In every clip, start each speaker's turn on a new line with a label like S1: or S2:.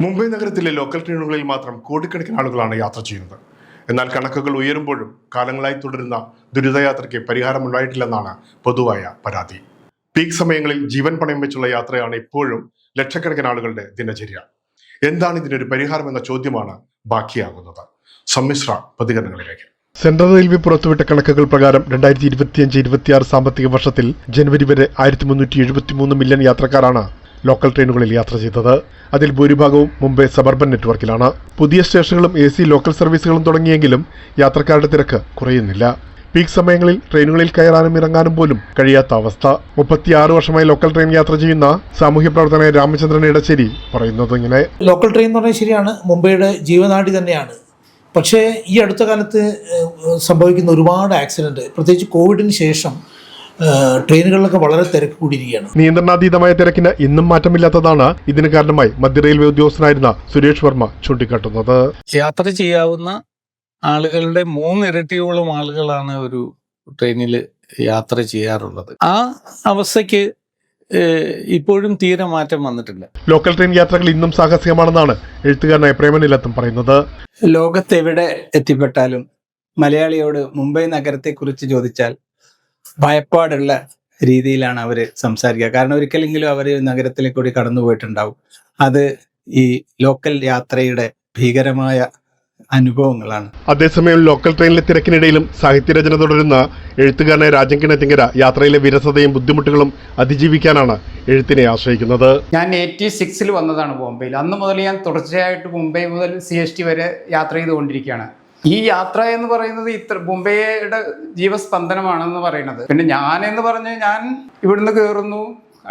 S1: മുംബൈ നഗരത്തിലെ ലോക്കൽ ട്രെയിനുകളിൽ മാത്രം കോടിക്കണക്കിന് ആളുകളാണ് യാത്ര ചെയ്യുന്നത്. എന്നാൽ കണക്കുകൾ ഉയരുമ്പോഴും കാലങ്ങളായി തുടരുന്ന ദുരിതയാത്രയ്ക്ക് പരിഹാരമുണ്ടായിട്ടില്ലെന്നാണ് പൊതുവായ പരാതി. പീക്ക് സമയങ്ങളിൽ ജീവൻ പണയം വെച്ചുള്ള യാത്രയാണ് ഇപ്പോഴും ലക്ഷക്കണക്കിന് ആളുകളുടെ ദിനചര്യ. എന്താണ് ഇതിനൊരു പരിഹാരമെന്ന ചോദ്യമാണ് ബാക്കിയാകുന്നത്. സമ്മിശ്ര പ്രതികരണങ്ങളിലേക്ക്. സെൻട്രൽ റെയിൽവേ പുറത്തുവിട്ട കണക്കുകൾ പ്രകാരം 2025-26 സാമ്പത്തിക വർഷത്തിൽ ജനുവരി വരെ 1373 മില്യൺ യാത്രക്കാരാണ് ലോക്കൽ ട്രെയിനുകളിൽ യാത്ര ചെയ്തത്. അതിൽ ഭൂരിഭാഗവും മുംബൈ സബർബൻ നെറ്റ്വർക്കിലാണ്. പുതിയ സ്റ്റേഷനുകളും AC ലോക്കൽ സർവീസുകളും തുടങ്ങിയെങ്കിലും യാത്രക്കാരുടെ തിരക്ക് കുറയുന്നില്ല. പീക്ക് സമയങ്ങളിൽ ട്രെയിനുകളിൽ കയറാനും ഇറങ്ങാനും പോലും കഴിയാത്ത അവസ്ഥ. 36 വർഷമായി ലോക്കൽ ട്രെയിൻ യാത്ര ചെയ്യുന്ന സാമൂഹ്യ പ്രവർത്തകനായ രാമചന്ദ്രൻ ഇടശ്ശേരി പറയുന്നത് ഇങ്ങനെ.
S2: ലോക്കൽ ട്രെയിൻ എന്ന് പറഞ്ഞാൽ ശരിയാണ്, മുംബൈയുടെ ജീവനാഡി തന്നെയാണ്. പക്ഷേ ഈ അടുത്ത കാലത്ത് സംഭവിക്കുന്ന ഒരുപാട് ആക്സിഡൻറ്റ്, പ്രത്യേകിച്ച് കോവിഡിന് ശേഷം ട്രെയിനുകളിലൊക്കെ വളരെ തിരക്ക് കൂടിയിരിക്കുകയാണ്.
S1: നിയന്ത്രണാതീതമായ തിരക്കിന് ഇന്നും മാറ്റമില്ലാത്തതാണ് ഇതിന് കാരണമായി മധ്യ റെയിൽവേ ഉദ്യോഗസ്ഥനായിരുന്ന സുരേഷ് വർമ്മ ചൂണ്ടിക്കാട്ടുന്നത്.
S3: യാത്ര ചെയ്യാവുന്ന ആളുകളുടെ 3 ഇരട്ടിയോളം ആളുകളാണ് ഒരു ട്രെയിനിൽ യാത്ര ചെയ്യാറുള്ളത്. ആ അവസ്ഥയ്ക്ക് ഇപ്പോഴും തീരെ മാറ്റം വന്നിട്ടില്ല.
S1: ലോക്കൽ ട്രെയിൻ യാത്രകൾ ഇന്നും സാഹസികമാണെന്നാണ് എഴുത്തുകാരനായ പ്രേമനിലത്തും പറയുന്നത്.
S4: ലോകത്തെവിടെ എത്തിപ്പെട്ടാലും മലയാളിയോട് മുംബൈ നഗരത്തെക്കുറിച്ച് ചോദിച്ചാൽ ഭയപ്പാടുള്ള രീതിയിലാണ് അവർ സംസാരിക്കുക. കാരണം ഒരിക്കലെങ്കിലും അവർ നഗരത്തിലെ കൂടി കടന്നു പോയിട്ടുണ്ടാവും. അത് ഈ ലോക്കൽ യാത്രയുടെ ഭീകരമായ അനുഭവങ്ങളാണ്.
S1: അതേസമയം ലോക്കൽ ട്രെയിനിലെ തിരക്കിനിടയിലും സാഹിത്യരചന തുടരുന്ന എഴുത്തുകാരനായ രാജൻ കിണറ്റിങ്കര യാത്രയിലെ വിരസതയും ബുദ്ധിമുട്ടുകളും അതിജീവിക്കാനാണ് എഴുത്തിനെ ആശ്രയിക്കുന്നത്.
S5: ഞാൻ 86 വന്നതാണ് ബോംബെയിൽ. അന്ന് മുതൽ ഞാൻ തുടർച്ചയായിട്ട് മുംബൈ മുതൽ CST വരെ യാത്ര ചെയ്തുകൊണ്ടിരിക്കുകയാണ്. ഈ യാത്ര എന്ന് പറയുന്നത് മുംബൈയുടെ ജീവസ്പന്ദനമാണെന്ന് പറയുന്നത്. പിന്നെ ഞാൻ ഇവിടുന്ന് കയറുന്നു,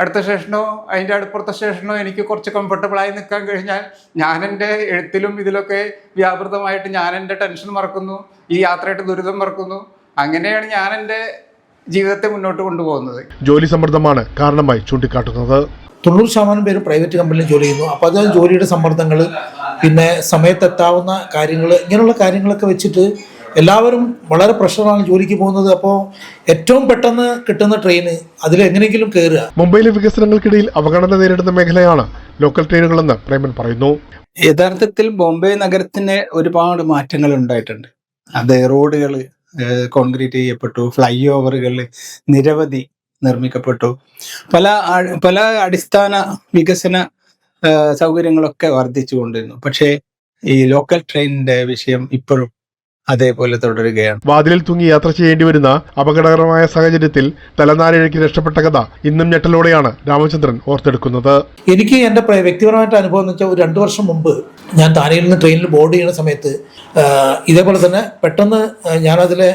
S5: അടുത്ത സ്റ്റേഷനോ അതിൻ്റെ അടുപ്പുറത്തെ സ്റ്റേഷനോ എനിക്ക് കുറച്ച് കംഫർട്ടബിളായി നിൽക്കാൻ കഴിഞ്ഞാൽ ഞാൻ എൻ്റെ എഴുത്തിലും ഇതിലൊക്കെ വ്യാപൃതമായിട്ട് ഞാൻ എൻ്റെ ടെൻഷൻ മറക്കുന്നു, ഈ യാത്രയുടെ ദുരിതം മറക്കുന്നു. അങ്ങനെയാണ് ഞാൻ എൻ്റെ ജീവിതത്തെ മുന്നോട്ട് കൊണ്ടുപോകുന്നത്.
S1: ജോലി സമ്മർദ്ദമാണ് കാരണമായി ചൂണ്ടിക്കാട്ടുന്നത്.
S2: 90% പേര് പ്രൈവറ്റ് കമ്പനിയിൽ ജോലി ചെയ്യുന്നു. അപ്പോൾ അത് ജോലിയുടെ സമ്മർദ്ദങ്ങൾ, പിന്നെ സമയത്തെത്താവുന്ന കാര്യങ്ങൾ, ഇങ്ങനെയുള്ള കാര്യങ്ങളൊക്കെ വെച്ചിട്ട് എല്ലാവരും വളരെ പ്രഷറാണ് ജോലിക്ക് പോകുന്നത്. അപ്പോൾ ഏറ്റവും പെട്ടെന്ന് കിട്ടുന്ന ട്രെയിന് അതിലെങ്ങനെയെങ്കിലും കയറുക.
S1: മുംബൈയിലെ വികസനങ്ങൾക്കിടയിൽ അവഗണന നേരിടുന്ന മേഖലയാണ് ലോക്കൽ ട്രെയിനുകളെന്ന് പ്രേമൻ പറയുന്നു.
S4: യഥാർത്ഥത്തിൽ ബോംബെ നഗരത്തിന് ഒരുപാട് മാറ്റങ്ങൾ ഉണ്ടായിട്ടുണ്ട്. അത് റോഡുകൾ കോൺക്രീറ്റ് ചെയ്യപ്പെട്ടു, ഫ്ലൈ ഓവറുകൾ നിരവധി നിർമ്മിക്കപ്പെട്ടു, പല അടിസ്ഥാന വികസന സൗകര്യങ്ങളൊക്കെ വർദ്ധിച്ചു കൊണ്ടിരുന്നു. പക്ഷേ ഈ ലോക്കൽ ട്രെയിനിന്റെ വിഷയം ഇപ്പോഴും അതേപോലെ തുടരുകയാണ്.
S1: വാതിലിൽ തൂങ്ങി യാത്ര ചെയ്യേണ്ടി വരുന്ന അപകടകരമായ സാഹചര്യത്തിൽ തലനാരിഴയ്ക്ക് രക്ഷപ്പെട്ട കഥ ഇന്നും ഞെട്ടലോടെയാണ് രാമചന്ദ്രൻ ഓർത്തെടുക്കുന്നത്.
S2: എനിക്ക് എൻ്റെ വ്യക്തിപരമായിട്ട് അനുഭവം എന്ന് വെച്ചാൽ, ഒരു 2 വർഷം മുമ്പ് ഞാൻ താനയിൽ നിന്ന് ട്രെയിനിൽ ബോർഡ് ചെയ്യുന്ന സമയത്ത് ഇതേപോലെ തന്നെ പെട്ടെന്ന് ഞാനതിലെ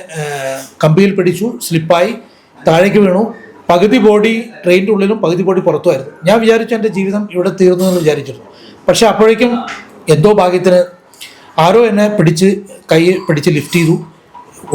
S2: കമ്പിയിൽ പിടിച്ചു, സ്ലിപ്പായി താഴേക്ക് വീണു. പകുതി ബോഡി ട്രെയിനിൻ്റെ ഉള്ളിലും പകുതി ബോഡി പുറത്തുമായിരുന്നു. ഞാൻ വിചാരിച്ചു എൻ്റെ ജീവിതം ഇവിടെ തീർന്നു എന്ന് വിചാരിച്ചിരുന്നു. പക്ഷെ അപ്പോഴേക്കും എന്തോ ഭാഗ്യത്തിന് ആരോ എന്നെ കൈ പിടിച്ച് ലിഫ്റ്റ് ചെയ്തു,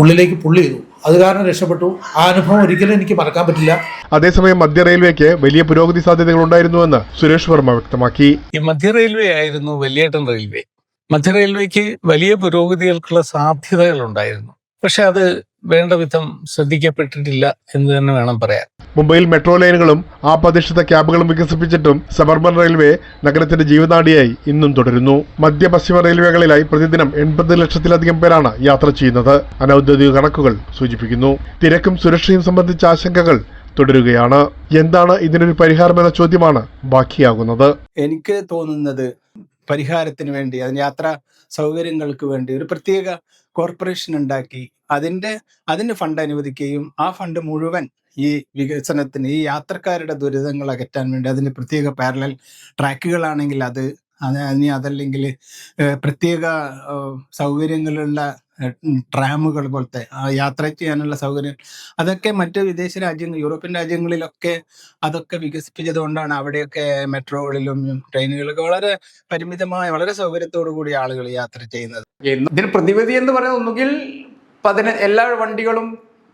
S2: ഉള്ളിലേക്ക് പുള്ളി ചെയ്തു. അത് കാരണം രക്ഷപ്പെട്ടു. ആ അനുഭവം ഒരിക്കലും എനിക്ക് മറക്കാൻ പറ്റില്ല.
S1: അതേസമയം മധ്യ റെയിൽവേക്ക് വലിയ പുരോഗതി സാധ്യതകൾ ഉണ്ടായിരുന്നുവെന്ന് സുരേഷ് വർമ്മ വ്യക്തമാക്കി.
S3: ഈ മധ്യ റെയിൽവേ ആയിരുന്നു വലിയേട്ടൻ റെയിൽവേ. മധ്യ റെയിൽവേക്ക് വലിയ പുരോഗതികൾക്കുള്ള സാധ്യതകൾ ഉണ്ടായിരുന്നു. പക്ഷെ അത് വേണ്ട വിധം ശ്രദ്ധിക്കപ്പെട്ടിട്ടില്ല എന്ന് തന്നെ വേണം പറയാൻ.
S1: മുംബൈയിൽ മെട്രോ ലൈനുകളും അധിഷ്ഠിത ക്യാബുകളും വികസിപ്പിച്ചിട്ടും സബർബൻ റെയിൽവേ നഗരത്തിന്റെ ജീവനാഡിയായി ഇന്നും തുടരുന്നു. മധ്യ പശ്ചിമ റെയിൽവേകളിലായി പ്രതിദിനം 80 ലക്ഷത്തിലധികം പേരാണ് യാത്ര ചെയ്യുന്നത്. അനൌദ്യോഗിക കണക്കുകൾ സൂചിപ്പിക്കുന്നു. തിരക്കും സുരക്ഷയും സംബന്ധിച്ച ആശങ്കകൾ തുടരുകയാണ്. എന്താണ് ഇതിനൊരു പരിഹാരമെന്ന ചോദ്യമാണ് ബാക്കിയാകുന്നത്.
S4: എനിക്ക് തോന്നുന്നത് പരിഹാരത്തിന് വേണ്ടി, അതിന് യാത്രാ സൗകര്യങ്ങൾക്ക് വേണ്ടി ഒരു പ്രത്യേക കോർപ്പറേഷൻ ഉണ്ടാക്കി അതിന് ഫണ്ട് അനുവദിക്കുകയും ആ ഫണ്ട് മുഴുവൻ ഈ വികസനത്തിന്, ഈ യാത്രക്കാരുടെ ദുരിതങ്ങൾ അകറ്റാൻ വേണ്ടി അതിന് പ്രത്യേക പാരലൽ ട്രാക്കുകളാണെങ്കിൽ അതല്ലെങ്കിൽ പ്രത്യേക സൗകര്യങ്ങളുള്ള ട്രാമുകൾ പോലത്തെ യാത്ര ചെയ്യാനുള്ള സൗകര്യം, അതൊക്കെ മറ്റ് വിദേശ രാജ്യങ്ങൾ, യൂറോപ്യൻ രാജ്യങ്ങളിലൊക്കെ അതൊക്കെ വികസിപ്പിച്ചതുകൊണ്ടാണ് അവിടെയൊക്കെ മെട്രോകളിലും ട്രെയിനുകളൊക്കെ വളരെ പരിമിതമായ, വളരെ സൗകര്യത്തോടു കൂടി ആളുകൾ യാത്ര ചെയ്യുന്നത്.
S5: ഇതിന് പ്രതിവിധി എന്ന് പറയുന്നത് ഒന്നുകിൽ എല്ലാ വണ്ടികളും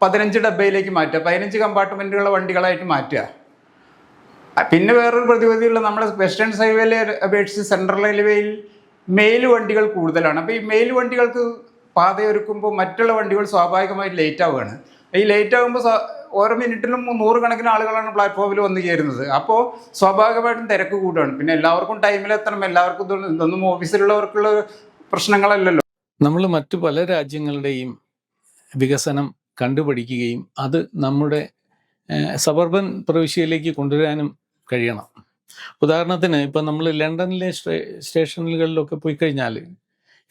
S5: 15 ഡബ്ബയിലേക്ക് മാറ്റുക, 15 കമ്പാർട്ട്മെന്റുകളുള്ള വണ്ടികളായിട്ട് മാറ്റുക. പിന്നെ വേറൊരു പ്രതിവിധിയുള്ള, നമ്മുടെ വെസ്റ്റേൺ ഹൈവേയിലെ അപേക്ഷിച്ച് സെൻട്രൽ റെയിൽവേയിൽ മെയിൽ വണ്ടികൾ കൂടുതലാണ്. അപ്പോൾ ഈ മെയിൽ വണ്ടികൾക്ക് പാതയൊരുക്കുമ്പോൾ മറ്റുള്ള വണ്ടികൾ സ്വാഭാവികമായിട്ട് ലേറ്റ് ആവുകയാണ്. ഈ ലേറ്റ് ആകുമ്പോൾ ഓരോ മിനിറ്റിലും 100 കണക്കിന് ആളുകളാണ് പ്ലാറ്റ്ഫോമിൽ വന്നു ചേരുന്നത്. അപ്പോൾ സ്വാഭാവികമായിട്ടും തിരക്ക് കൂടുകയാണ്. പിന്നെ എല്ലാവർക്കും ടൈമിലെത്തണം, എല്ലാവർക്കും ഇതൊന്നും ഓഫീസിലുള്ളവർക്കുള്ള പ്രശ്നങ്ങളല്ലല്ലോ.
S3: നമ്മൾ മറ്റു പല രാജ്യങ്ങളുടെയും വികസനം കണ്ടുപഠിക്കുകയും അത് നമ്മുടെ സബർബൻ പ്രവിശ്യയിലേക്ക് കൊണ്ടുവരാനും കഴിയണം. ഉദാഹരണത്തിന് ഇപ്പം നമ്മൾ ലണ്ടനിലെ സ്റ്റേഷനുകളിലൊക്കെ പോയി കഴിഞ്ഞാൽ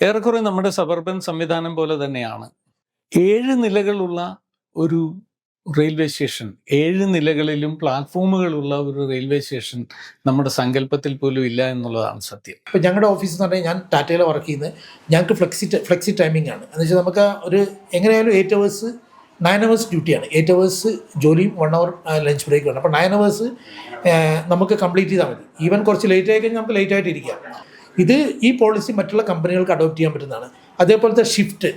S3: ഏറെക്കുറെ നമ്മുടെ സബർബൻ സംവിധാനം പോലെ തന്നെയാണ്. 7 നിലകളുള്ള ഒരു റെയിൽവേ സ്റ്റേഷൻ, 7 നിലകളിലും പ്ലാറ്റ്ഫോമുകളുള്ള ഒരു റെയിൽവേ സ്റ്റേഷൻ നമ്മുടെ സങ്കല്പത്തിൽ പോലും ഇല്ല എന്നുള്ളതാണ് സത്യം.
S2: ഇപ്പോൾ ഞങ്ങളുടെ ഓഫീസ് എന്ന് പറഞ്ഞാൽ ഞാൻ ടാറ്റയിൽ വർക്ക് ചെയ്യുന്നത്, ഞങ്ങൾക്ക് ഫ്ലെക്സി ടൈമിംഗ് ആണ്. എന്ന് വെച്ചാൽ നമുക്ക് ഒരു എങ്ങനെയായാലും 8 hours 9 hours ഡ്യൂട്ടിയാണ്. 8 hours ജോലിയും 1 hour ലഞ്ച് ബ്രേക്ക് വേണം. അപ്പോൾ 9 hours നമുക്ക് കംപ്ലീറ്റ് ചെയ്താൽ മതി. ഈവൻ കുറച്ച് ലേറ്റ് ആയി കഴിഞ്ഞാൽ നമുക്ക് ലേറ്റ് ആയിട്ട് ഇരിക്കാം. ഈ പോളിസി മറ്റുള്ള കമ്പനികൾക്ക് അഡോപ്റ്റ് ചെയ്യാൻ പറ്റുന്നതാണ്. അതേപോലത്തെ ഷിഫ്റ്റ്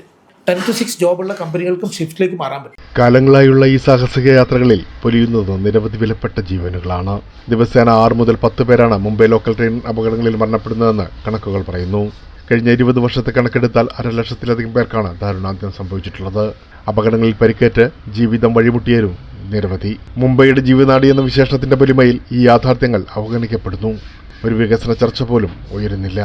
S2: 10 to 6 ജോബുള്ള കമ്പനികൾക്കും ഷിഫ്റ്റിലേക്ക് മാറാൻ പറ്റും.
S1: കാലങ്ങളായുള്ള ഈ സാഹസിക യാത്രകളിൽ പൊലിയുന്നത് നിരവധി വിലപ്പെട്ട ജീവനുകളാണ്. ദിവസേന 6 മുതൽ 10 പേരാണ് മുംബൈ ലോക്കൽ ട്രെയിൻ അപകടങ്ങളിൽ മരണപ്പെടുന്നതെന്ന് കണക്കുകൾ പറയുന്നു. കഴിഞ്ഞ 20 വർഷത്തെ കണക്കെടുത്താൽ 1,00,000-ലധികം പേർക്കാണ് ദാരുണാന്ത്യം സംഭവിച്ചിട്ടുള്ളത്. അപകടങ്ങളിൽ പരിക്കേറ്റ് ജീവിതം വഴിമുട്ടിയവരും നിരവധി. മുംബൈയുടെ ജീവനാടി എന്ന വിശേഷണത്തിന്റെ പൊലിമയിൽ ഈ യാഥാർത്ഥ്യങ്ങൾ അവഗണിക്കപ്പെടുന്നു. ഒരു വികസന ചർച്ച പോലും ഉയരുന്നില്ല.